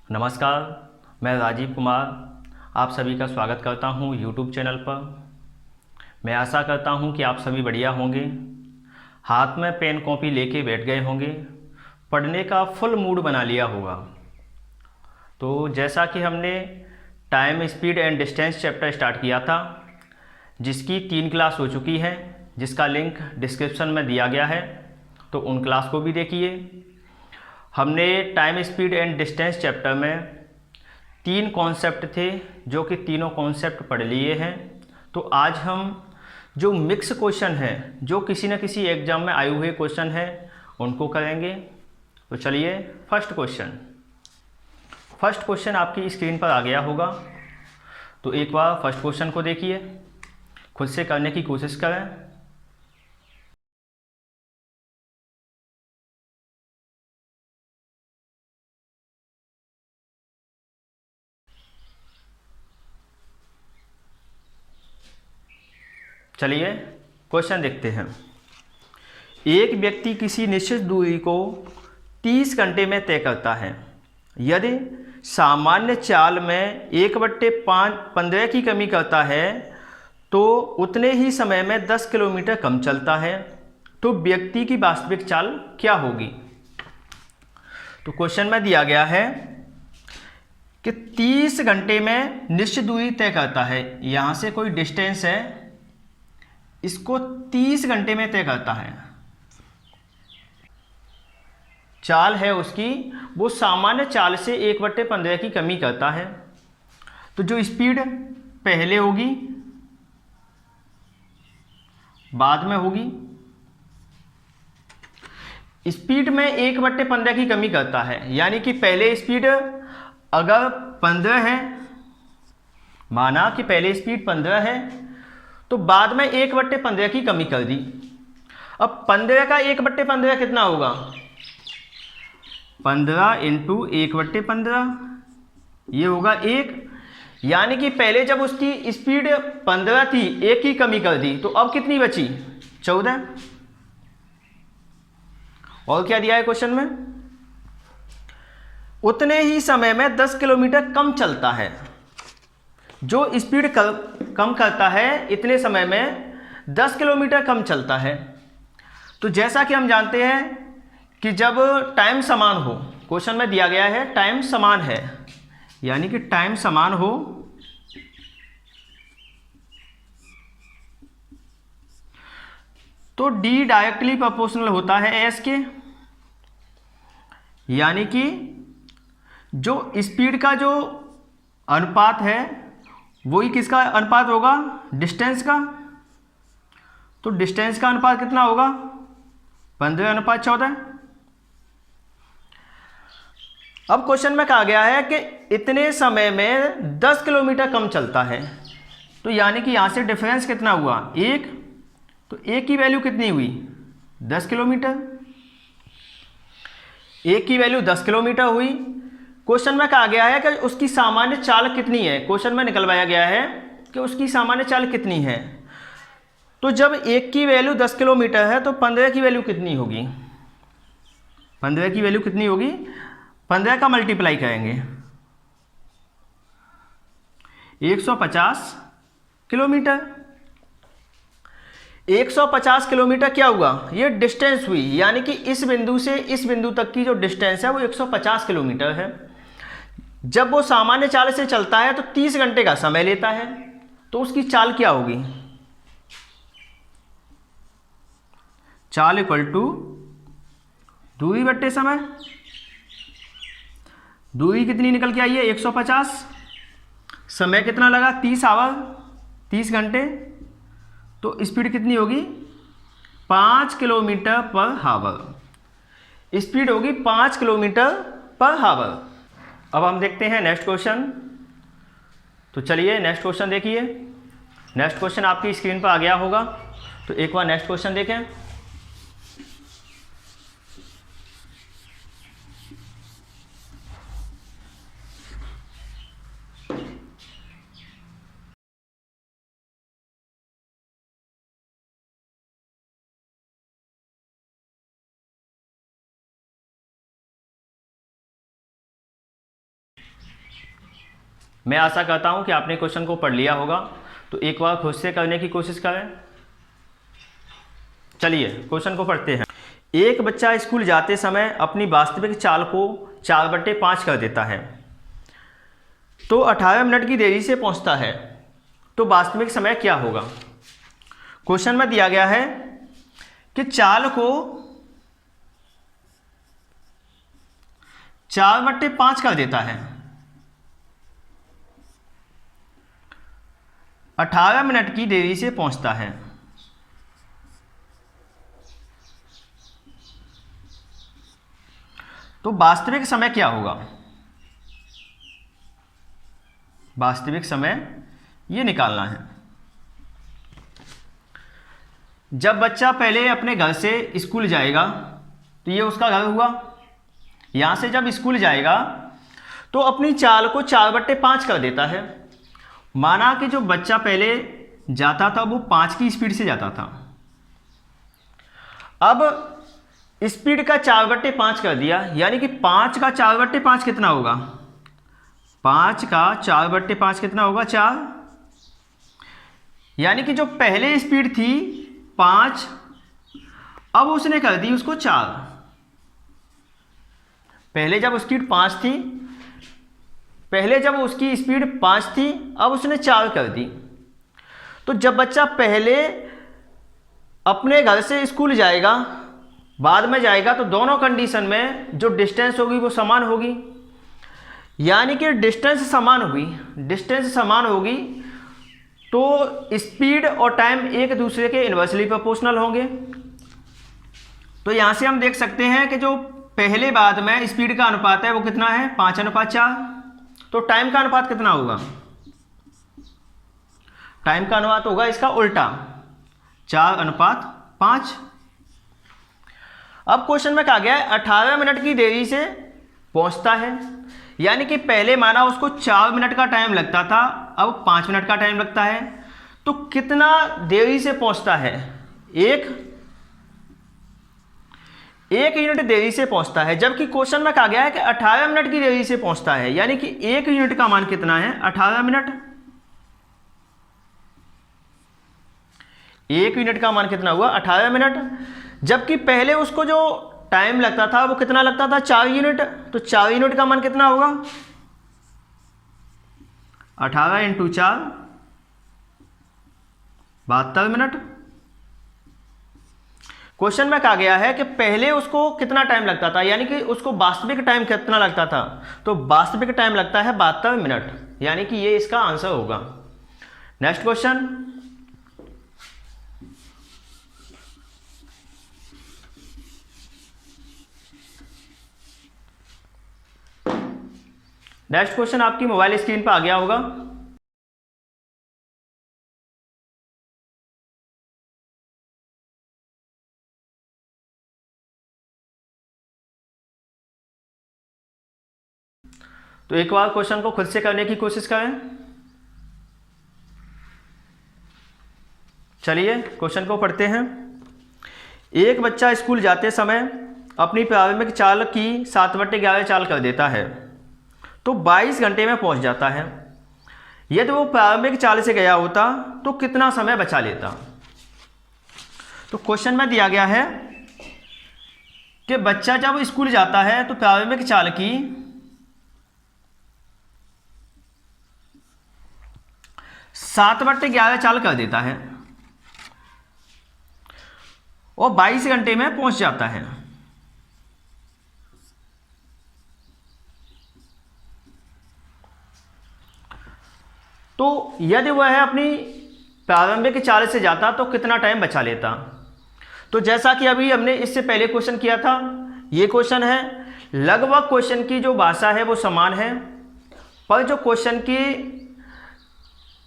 नमस्कार, मैं राजीव कुमार आप सभी का स्वागत करता हूं यूट्यूब चैनल पर। मैं आशा करता हूं कि आप सभी बढ़िया होंगे, हाथ में पेन कॉपी लेके बैठ गए होंगे, पढ़ने का फुल मूड बना लिया होगा। तो जैसा कि हमने time, speed and distance chapter start किया था, जिसकी 3 क्लास हो चुकी हैं, जिसका लिंक डिस्क्रिप्शन में दिया गया है, तो उन क्लास को भी देखिए। हमने time, speed and distance chapter में 3 कॉन्सेप्ट थे, जो कि तीनों कॉन्सेप्ट पढ़ लिए हैं। तो आज हम जो मिक्स क्वेश्चन हैं, जो किसी न किसी एग्जाम में आए हुए क्वेश्चन हैं, उनको करेंगे। तो चलिए, फर्स्ट क्वेश्चन आपकी स्क्रीन पर आ गया होगा। तो एक बार फर्स्ट क्वेश्चन को देखिए, खुद से करने की कोशिश करें। चलिए क्वेश्चन देखते हैं। एक व्यक्ति किसी निश्चित दूरी को 30 घंटे में तय करता है। यदि सामान्य चाल में 1/15 की कमी करता है तो उतने ही समय में 10 किलोमीटर कम चलता है, तो व्यक्ति की वास्तविक चाल क्या होगी? तो क्वेश्चन में दिया गया है कि 30 घंटे में निश्चित दूरी तय करता है। यहां से कोई डिस्टेंस है, इसको 30 घंटे में तय करता है। चाल है उसकी, वो सामान्य चाल से 1/15 की कमी करता है। तो जो स्पीड पहले होगी बाद में होगी। स्पीड में 1/15 की कमी करता है, यानी कि पहले स्पीड अगर 15 है, माना कि पहले स्पीड 15 है, तो बाद में 1/15 की कमी कर दी। अब 15 का 1/15 कितना होगा? 15 इंटू 1/15, ये होगा 1। यानी कि पहले जब उसकी स्पीड 15 थी, 1 की कमी कर दी, तो अब कितनी बची? 14। और क्या दिया है क्वेश्चन में? उतने ही समय में 10 किलोमीटर कम चलता है। जो स्पीड कम करता है, इतने समय में 10 किलोमीटर कम चलता है। तो जैसा कि हम जानते हैं कि जब टाइम समान हो, क्वेश्चन में दिया गया है टाइम समान है, यानी कि टाइम समान हो तो डी डायरेक्टली प्रोपोर्शनल होता है एस के। यानी कि जो स्पीड का जो अनुपात है, वही किसका अनुपात होगा? डिस्टेंस का। तो डिस्टेंस का अनुपात कितना होगा? 15/14। अब क्वेश्चन में कहा गया है कि इतने समय में 10 किलोमीटर कम चलता है। तो यानी कि यहां से डिफरेंस कितना हुआ? 1। तो 1 की वैल्यू कितनी हुई? 10 किलोमीटर। 1 की वैल्यू 10 किलोमीटर हुई। क्वेश्चन में कहा गया है कि उसकी सामान्य चाल कितनी है। क्वेश्चन में निकलवाया गया है कि उसकी सामान्य चाल कितनी है। तो जब 1 की वैल्यू 10 किलोमीटर है, तो 15 की वैल्यू कितनी होगी? 15 की वैल्यू कितनी होगी? 15 का मल्टीप्लाई करेंगे, 150 किलोमीटर। 150 किलोमीटर क्या हुआ? ये डिस्टेंस हुई, यानी कि इस बिंदु से इस बिंदु तक की जो डिस्टेंस है वो 150 किलोमीटर है। जब वो सामान्य चाल से चलता है तो 30 घंटे का समय लेता है, तो उसकी चाल क्या होगी? चाल इक्वल टू दूरी बट्टे समय। दूरी कितनी निकल के आई है? 150। समय कितना लगा? 30 आवर, 30 घंटे। तो स्पीड कितनी होगी? 5 किलोमीटर पर हावर। स्पीड होगी 5 किलोमीटर पर हावर। अब हम देखते हैं नेक्स्ट क्वेश्चन। तो चलिए नेक्स्ट क्वेश्चन देखिए। नेक्स्ट क्वेश्चन आपकी स्क्रीन पर आ गया होगा, तो एक बार नेक्स्ट क्वेश्चन देखें। मैं आशा करता हूँ कि आपने क्वेश्चन को पढ़ लिया होगा, तो एक बार खुद से करने की कोशिश करें। चलिए क्वेश्चन को पढ़ते हैं। एक बच्चा स्कूल जाते समय अपनी वास्तविक चाल को 4/5 कर देता है, तो 18 मिनट की देरी से पहुंचता है, तो वास्तविक समय क्या होगा। क्वेश्चन में दिया गया है कि चाल को 4/5 कर देता है, 18 मिनट की देरी से पहुंचता है, तो वास्तविक समय क्या होगा। वास्तविक समय ये निकालना है। जब बच्चा पहले अपने घर से स्कूल जाएगा, तो ये उसका घर हुआ। यहाँ से जब स्कूल जाएगा तो अपनी चाल को 4/5 कर देता है। माना कि जो बच्चा पहले जाता था वो 5 की स्पीड से जाता था, अब स्पीड का 4/5 कर दिया, यानी कि 5 का 4/5 कितना होगा। 5 का 4/5 कितना होगा, 4। यानी कि जो पहले स्पीड थी 5, अब उसने कर दी उसको 4। पहले जब उसकी स्पीड 5 थी, अब उसने 4 कर दी। तो जब बच्चा पहले अपने घर से स्कूल जाएगा, बाद में जाएगा, तो दोनों कंडीशन में जो डिस्टेंस होगी वो समान होगी। यानी कि डिस्टेंस समान होगी तो स्पीड और टाइम एक दूसरे के इन्वर्सली प्रोपोर्शनल होंगे। तो यहाँ से हम देख सकते हैं कि जो पहले बाद में स्पीड का अनुपात है वो कितना है, 5:4। तो टाइम का अनुपात कितना होगा, टाइम का अनुपात होगा इसका उल्टा, 4:5। अब क्वेश्चन में कहा गया है 18 मिनट की देरी से पहुंचता है, यानी कि पहले माना उसको 4 मिनट का टाइम लगता था, अब 5 मिनट का टाइम लगता है। तो कितना देरी से पहुंचता है, एक यूनिट देरी से पहुंचता है। जबकि क्वेश्चन में कहा गया है कि 18 मिनट की देरी से पहुंचता है, यानी कि 1 यूनिट का मान कितना है, 18 मिनट। 1 यूनिट का मान कितना हुआ, 18 मिनट। जबकि पहले उसको जो टाइम लगता था वो कितना लगता था, 4 यूनिट। तो 4 यूनिट का मान कितना होगा, 18 × 4 72 मिनट। क्वेश्चन में कहा गया है कि पहले उसको कितना टाइम लगता था, यानी कि उसको वास्तविक टाइम कितना लगता था। तो वास्तविक टाइम लगता है 72 मिनट, यानी कि ये इसका आंसर होगा। नेक्स्ट क्वेश्चन, आपकी मोबाइल स्क्रीन पर आ गया होगा। तो एक बार क्वेश्चन को खुद से करने की कोशिश करें। चलिए क्वेश्चन को पढ़ते हैं। एक बच्चा स्कूल जाते समय अपनी प्रारंभिक चाल की 7/11 चाल कर देता है, तो 22 घंटे में पहुंच जाता है। यदि वो प्रारंभिक चाल से गया होता तो कितना समय बचा लेता। तो क्वेश्चन में दिया गया है कि बच्चा जब स्कूल जाता है तो प्रारंभिक चाल की 7/11 चाल कर देता है और 22 घंटे में पहुंच जाता है। तो यदि वह अपनी प्रारंभिक चाल से जाता तो कितना टाइम बचा लेता। तो जैसा कि अभी हमने इससे पहले क्वेश्चन किया था, ये क्वेश्चन है, लगभग क्वेश्चन की जो भाषा है वो समान है, पर जो क्वेश्चन की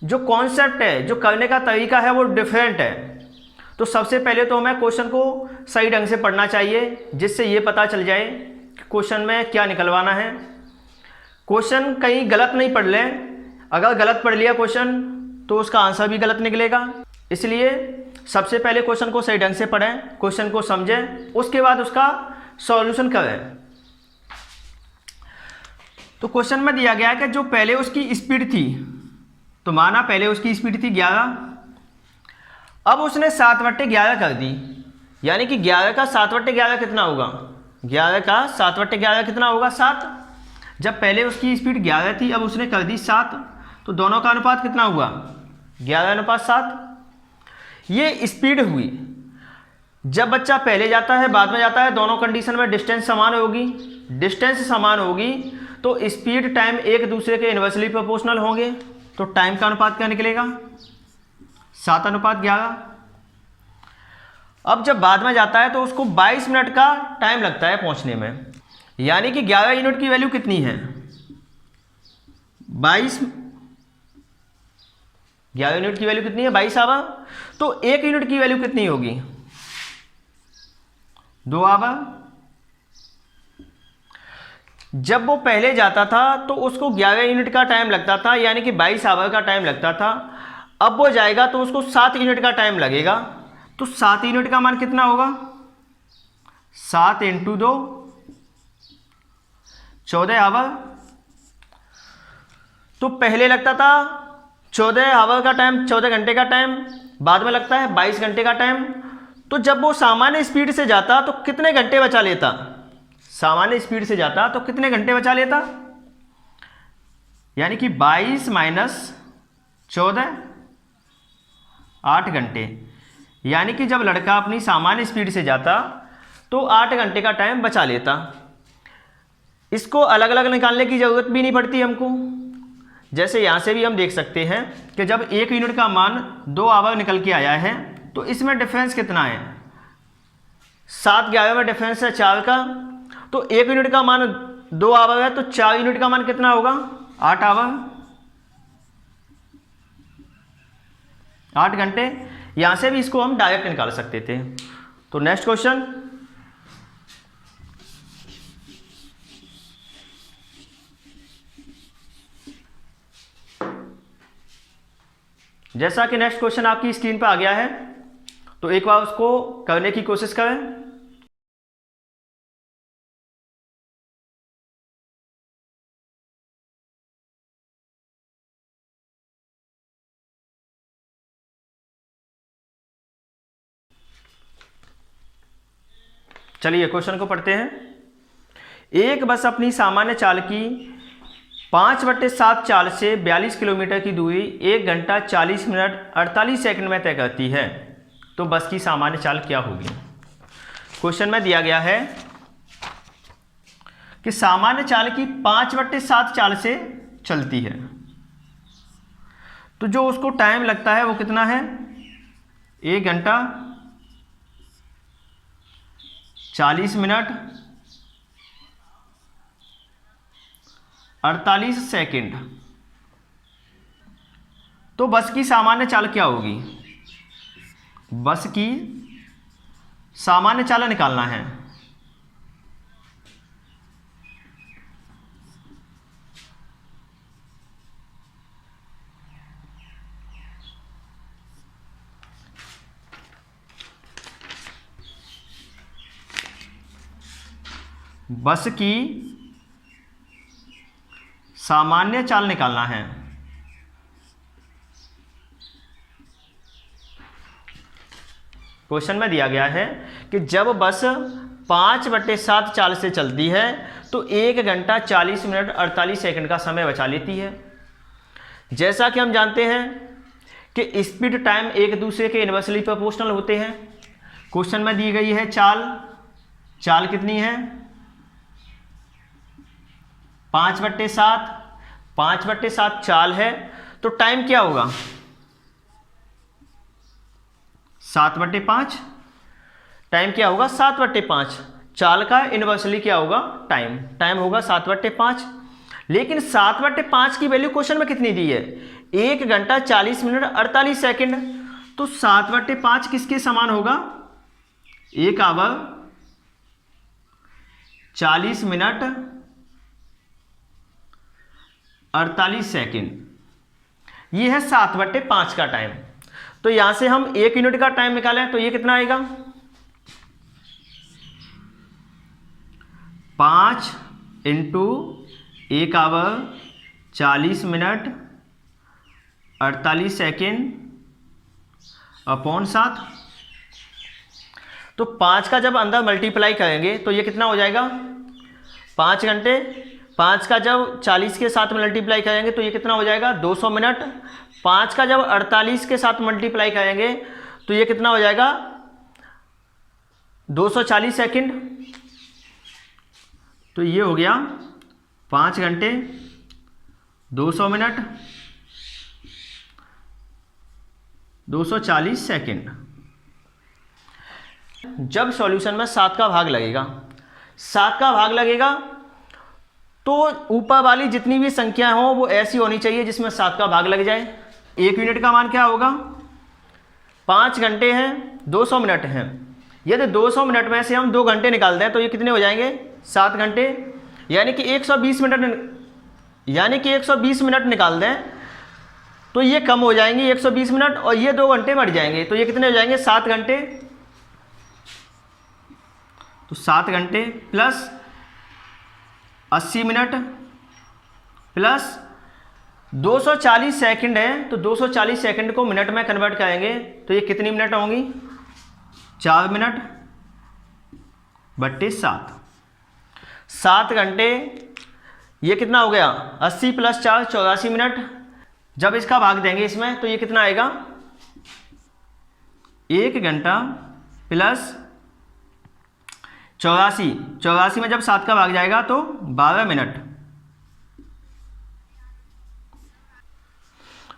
जो कॉन्सेप्ट है, जो करने का तरीका है वो डिफरेंट है। तो सबसे पहले तो हमें क्वेश्चन को सही ढंग से पढ़ना चाहिए, जिससे ये पता चल जाए कि क्वेश्चन में क्या निकलवाना है। क्वेश्चन कहीं गलत नहीं पढ़ लें, अगर गलत पढ़ लिया क्वेश्चन तो उसका आंसर भी गलत निकलेगा। इसलिए सबसे पहले क्वेश्चन को सही ढंग से पढ़ें, क्वेश्चन को समझें, उसके बाद उसका सॉल्यूशन करें। तो क्वेश्चन में दिया गया है कि जो पहले उसकी स्पीड थी, तो माना पहले उसकी स्पीड थी 11, अब उसने 7/11 कर दी, यानी कि 11 का 7/11 कितना होगा, 11 का 7/11 कितना होगा, 7। जब पहले उसकी स्पीड 11 थी, अब उसने कर दी 7, तो दोनों का अनुपात कितना हुआ, 11:7। ये स्पीड हुई। जब बच्चा पहले जाता है बाद में जाता है, दोनों कंडीशन में डिस्टेंस समान होगी, डिस्टेंस समान होगी तो स्पीड टाइम एक दूसरे के इन्वर्सली प्रोपोर्शनल होंगे, तो टाइम का अनुपात क्या निकलेगा, 7:11। अब जब बाद में जाता है तो उसको 22 मिनट का टाइम लगता है पहुंचने में, यानी कि 11 यूनिट की वैल्यू कितनी है, 22, 11 यूनिट की वैल्यू कितनी है, 22 आवर। तो 1 यूनिट की वैल्यू कितनी होगी, 2 आवर। जब वो पहले जाता था तो उसको 11 यूनिट का टाइम लगता था, यानी कि 22 आवर का टाइम लगता था। अब वो जाएगा तो उसको 7 यूनिट का टाइम लगेगा, तो 7 यूनिट का मान कितना होगा, 7 × 2 14 आवर। तो पहले लगता था 14 आवर का टाइम, 14 घंटे का टाइम, बाद में लगता है 22 घंटे का टाइम। तो जब वो सामान्य स्पीड से जाता तो कितने घंटे बचा लेता, सामान्य स्पीड से जाता तो कितने घंटे बचा लेता, यानी कि 22 - 14 8 घंटे। यानी कि जब लड़का अपनी सामान्य स्पीड से जाता तो 8 घंटे का टाइम बचा लेता। इसको अलग अलग निकालने की ज़रूरत भी नहीं पड़ती हमको। जैसे यहाँ से भी हम देख सकते हैं कि जब 1 यूनिट का मान 2 आवर निकल के आया है, तो इसमें डिफरेंस कितना है, 7-11 में डिफरेंस है 4 का। तो 1 यूनिट का मान 2 आवर है, तो 4 यूनिट का मान कितना होगा, 8 आवर, 8 घंटे। यहां से भी इसको हम डायरेक्ट निकाल सकते थे। तो नेक्स्ट क्वेश्चन, जैसा कि नेक्स्ट क्वेश्चन आपकी स्क्रीन पर आ गया है, तो एक बार उसको करने की कोशिश करें। चलिए क्वेश्चन को पढ़ते हैं। एक बस अपनी सामान्य चाल की 5/7 चाल से 42 किलोमीटर की दूरी 1 घंटा 40 मिनट 48 सेकंड में तय करती है, तो बस की सामान्य चाल क्या होगी। क्वेश्चन में दिया गया है कि सामान्य चाल की 5/7 चाल से चलती है, तो जो उसको टाइम लगता है वो कितना है, 1 घंटा 40 मिनट 48 सेकंड। तो बस की सामान्य चाल क्या होगी, बस की सामान्य चाल निकालना है। बस की सामान्य चाल निकालना है। क्वेश्चन में दिया गया है कि जब बस 5/7 चाल से चलती है तो 1 घंटा 40 मिनट 48 सेकंड का समय बचा लेती है। जैसा कि हम जानते हैं कि स्पीड टाइम एक दूसरे के इन्वर्सली प्रोपोर्शनल होते हैं। क्वेश्चन में दी गई है चाल, चाल कितनी है, 5/7, 5/7 चाल है, तो टाइम क्या होगा, 7/5। टाइम क्या होगा, 7/5। चाल का इन्वर्सली क्या होगा, टाइम, टाइम होगा 7/5। लेकिन 7/5 की वैल्यू क्वेश्चन में कितनी दी है, 1 घंटा 40 मिनट 48 सेकंड। तो 7/5 किसके समान होगा, 1 आवर 40 मिनट 48 सेकंड। ये है 7/5 का टाइम। तो यहां से हम 1 यूनिट का टाइम निकालें तो ये कितना आएगा, 5 × 1 आवर 40 मिनट 48 सेकेंड अपॉन 7। तो 5 का जब अंदर मल्टीप्लाई करेंगे तो ये कितना हो जाएगा, 5 घंटे। 5 का जब 40 के साथ मल्टीप्लाई करेंगे तो ये कितना हो जाएगा, 200 मिनट। 5 का जब 48 के साथ मल्टीप्लाई करेंगे तो ये कितना हो जाएगा, 240 सेकेंड। तो ये हो गया 5 घंटे 200 मिनट 240 सेकेंड। जब सॉल्यूशन में 7 का भाग लगेगा, 7 का भाग लगेगा तो ऊपर वाली जितनी भी संख्या हो वो ऐसी होनी चाहिए जिसमें 7 का भाग लग जाए। 1 यूनिट का मान क्या होगा, 5 घंटे हैं 200 मिनट हैं। यदि 200 मिनट में से हम 2 घंटे निकाल दें तो ये कितने हो जाएंगे, 7 घंटे। यानी कि 120 मिनट निकाल दें तो ये कम हो जाएंगे 120 मिनट, और ये 2 घंटे बढ़ जाएंगे तो ये कितने हो जाएंगे, 7 घंटे। तो 7 घंटे प्लस 80 मिनट प्लस 240 सेकंड है, तो 240 सेकंड को मिनट में कन्वर्ट करेंगे तो ये कितनी मिनट होंगी, 4 मिनट बट्टे 7। 7 घंटे ये कितना हो गया, 80 प्लस 4 84 मिनट। जब इसका भाग देंगे इसमें तो ये कितना आएगा, 1 घंटा प्लस 84 में जब 7 का भाग जाएगा तो 12 मिनट।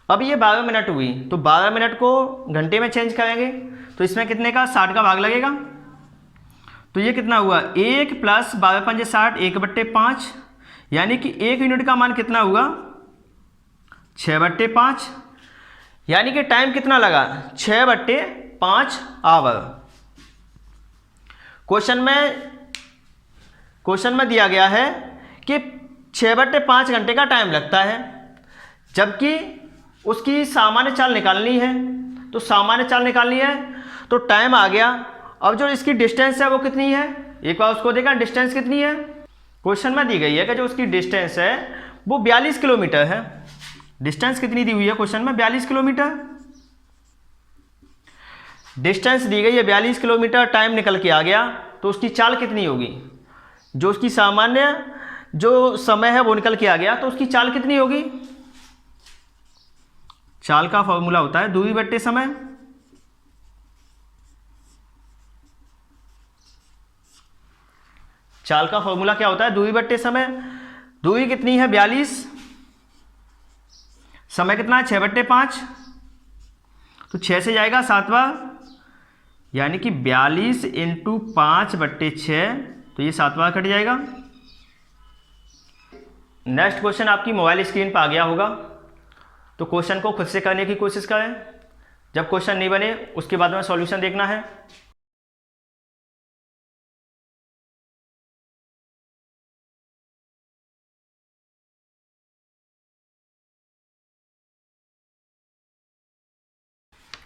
अब ये 12 मिनट हुई तो 12 मिनट को घंटे में चेंज करेंगे तो इसमें कितने का, 60 का भाग लगेगा। तो ये कितना हुआ, 1 प्लस 12 पंजे 60 1/5, यानी कि 1 यूनिट का मान कितना हुआ, 6/5। यानी कि टाइम कितना लगा, 6/5 आवर। क्वेश्चन में दिया गया है कि 6/5 घंटे का टाइम लगता है, जबकि उसकी सामान्य चाल निकालनी है। तो सामान्य चाल निकालनी है तो टाइम आ गया। अब जो इसकी डिस्टेंस है वो कितनी है, एक बार उसको देखा डिस्टेंस कितनी है। क्वेश्चन में दी गई है कि जो उसकी डिस्टेंस है वो 42 किलोमीटर है। डिस्टेंस कितनी दी हुई है क्वेश्चन में, 42 किलोमीटर। डिस्टेंस दी गई है 42 किलोमीटर, टाइम निकल के आ गया तो उसकी चाल कितनी होगी, जो उसकी सामान्य जो समय है वो निकल के आ गया तो उसकी चाल कितनी होगी। चाल का फॉर्मूला होता है दूरी बट्टे समय। चाल का फॉर्मूला क्या होता है, दूरी बट्टे समय। दूरी कितनी है 42, समय कितना है 6/5, तो 6 से जाएगा 7 बार, यानी कि 42 × 5/6, तो ये 7 बार कट जाएगा। नेक्स्ट क्वेश्चन आपकी मोबाइल स्क्रीन पर आ गया होगा, तो क्वेश्चन को खुद से करने की कोशिश करें। जब क्वेश्चन नहीं बने उसके बाद में सॉल्यूशन देखना है।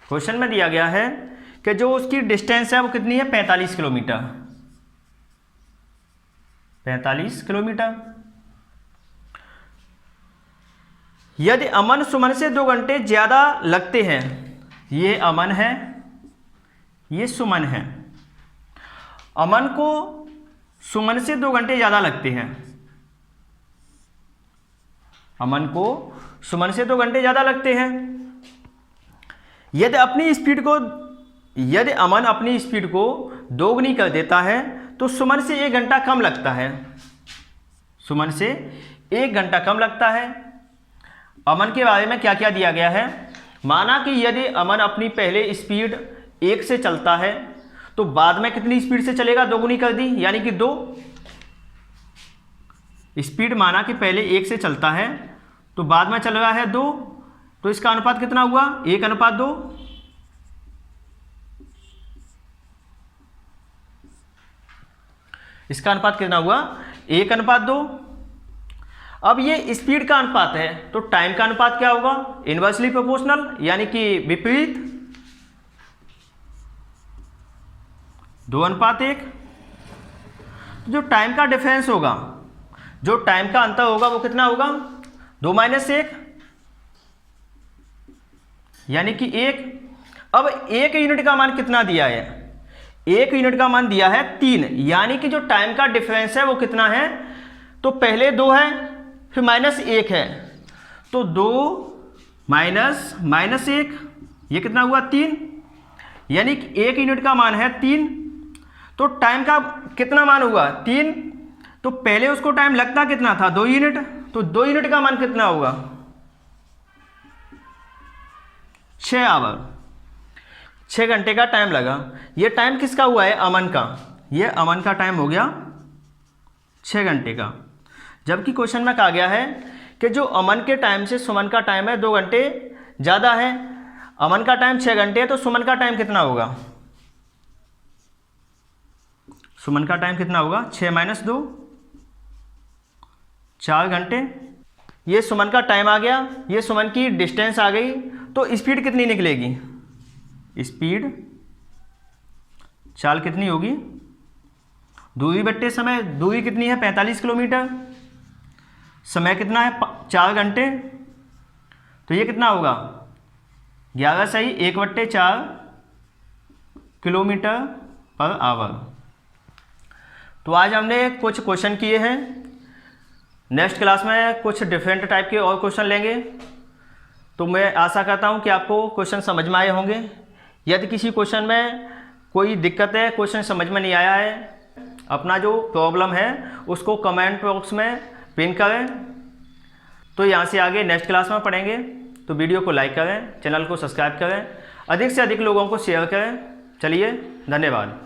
क्वेश्चन में दिया गया है कि जो उसकी डिस्टेंस है वो कितनी है, 45 किलोमीटर। 45 किलोमीटर। यदि अमन सुमन से 2 घंटे ज्यादा लगते हैं, ये अमन है ये सुमन है, अमन को सुमन से 2 घंटे ज्यादा लगते हैं, अमन को सुमन से 2 घंटे ज्यादा लगते हैं। यदि अमन अपनी स्पीड को दोगुनी कर देता है तो सुमन से 1 घंटा कम लगता है, सुमन से 1 घंटा कम लगता है। अमन के बारे में क्या क्या दिया गया है, माना कि यदि अमन अपनी पहले स्पीड 1 से चलता है तो बाद में कितनी स्पीड से चलेगा, दोगुनी कर दी यानी कि 2। स्पीड माना कि पहले 1 से चलता है तो बाद में चल रहा है 2, तो इसका अनुपात कितना हुआ, 1:2। इसका अनुपात कितना हुआ, 1:2। अब ये स्पीड का अनुपात है तो टाइम का अनुपात क्या होगा, इनवर्सली प्रोपोर्शनल यानी कि विपरीत, 2:1। जो टाइम का डिफरेंस होगा, जो टाइम का अंतर होगा वो कितना होगा, 2 माइनस 1 यानी कि 1। अब 1 यूनिट का मान कितना दिया है, 1 यूनिट का मान दिया है 3, यानी कि जो टाइम का डिफरेंस है वो कितना है, तो पहले 2 है फिर माइनस 1 है, तो 2 माइनस 1 ये कितना हुआ 3, यानी कि 1 यूनिट का मान है 3, तो टाइम का कितना मान हुआ 3, तो पहले उसको टाइम लगता कितना था 2 यूनिट, तो 2 यूनिट का मान कितना होगा 6 आवर, 6 घंटे का टाइम लगा। ये टाइम किसका हुआ है, अमन का, ये अमन का टाइम हो गया 6 घंटे का। जबकि क्वेश्चन में कहा गया है कि जो अमन के टाइम से सुमन का टाइम है 2 घंटे ज़्यादा है, अमन का टाइम 6 घंटे है, तो सुमन का टाइम कितना होगा, सुमन का टाइम कितना होगा 6 माइनस 2 4 घंटे। ये सुमन का टाइम आ गया, ये सुमन की डिस्टेंस आ गई, तो स्पीड कितनी निकलेगी, स्पीड चाल कितनी होगी, दूरी बट्टे समय, दूरी कितनी है 45 किलोमीटर, समय कितना है 4 घंटे, तो ये कितना होगा 11 सही 1/4 किलोमीटर पर आवर। तो आज हमने कुछ क्वेश्चन किए हैं, नेक्स्ट क्लास में कुछ डिफरेंट टाइप के और क्वेश्चन लेंगे। तो मैं आशा करता हूं कि आपको क्वेश्चन समझ में आए होंगे। यदि किसी क्वेश्चन में कोई दिक्कत है, क्वेश्चन समझ में नहीं आया है, अपना जो प्रॉब्लम है उसको कमेंट बॉक्स में पिन करें। तो यहाँ से आगे नेक्स्ट क्लास में पढ़ेंगे। तो वीडियो को लाइक करें, चैनल को सब्सक्राइब करें, अधिक से अधिक लोगों को शेयर करें। चलिए, धन्यवाद।